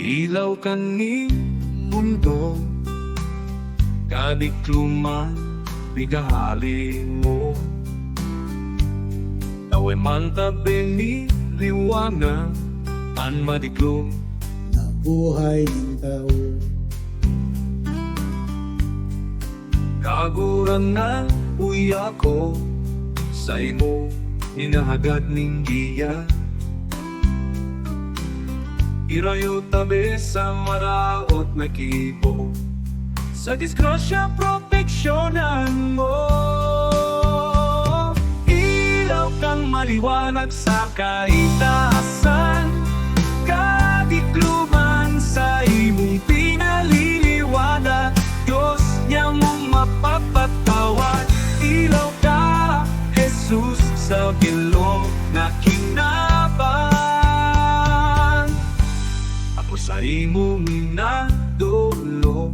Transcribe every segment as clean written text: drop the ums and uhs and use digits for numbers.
Ilaw ka ni mundo, kadikluman bigahali mo. Awe man tabi ni liwanag, an madiklum na buhay ng tao. Kaguran na uya ko sa imo, inahagad ning giya. Irayo tabi sa maraot na kibo, sa disgrasya proteksyonan mo. Ilaw kang maliwanag sa kaitaasan, kadikluman sa imong pinaliliwanag. Diyos niya mong mapapatawad. Ilaw ka, Jesus, sa bilog na kinaban. Ako sa imong minadulo,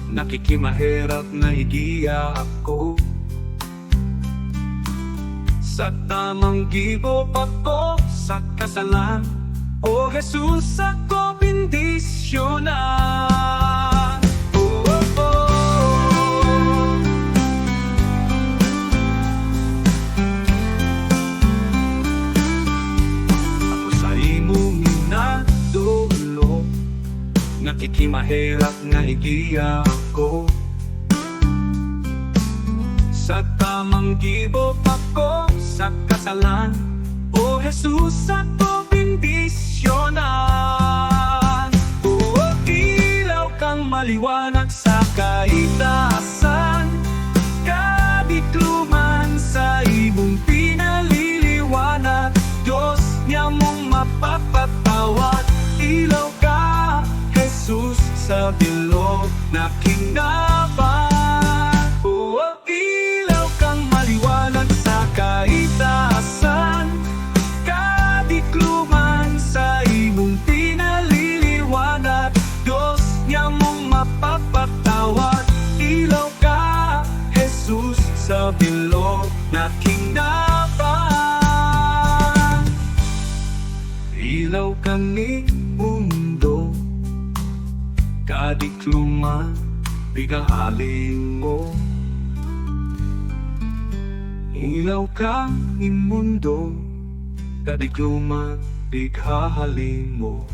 nakikimahirap na higiya ako. Sa tamang gibo ako sa kasalan, O Jesus, ako bendisyonan. Oh, oh, oh. Ako sa imong minadulo, nakikimahirap na higiya ako. Sa tamang gibo ako sa kasalan, O Jesus, ako bendisyonan. O ilaw kang maliwanag sa kaitaasan, kadikluman sa imong pinaliliwanag. Diyos niya mong mapapatawad. Ilaw ka, Jesus, sa bilog na kinaban. O ilaw kang maliwanag sa kaitaasan, kadikluman sa imong pinaliliwanag. Diyos niya mong mapapatawad. Ilaw ka, Jesus, sa bilog na kinaban. Ilaw ka ni mundo, kadikluman bigahali mo. Ilaw ka ni mundo, kadikluman bigahali mo.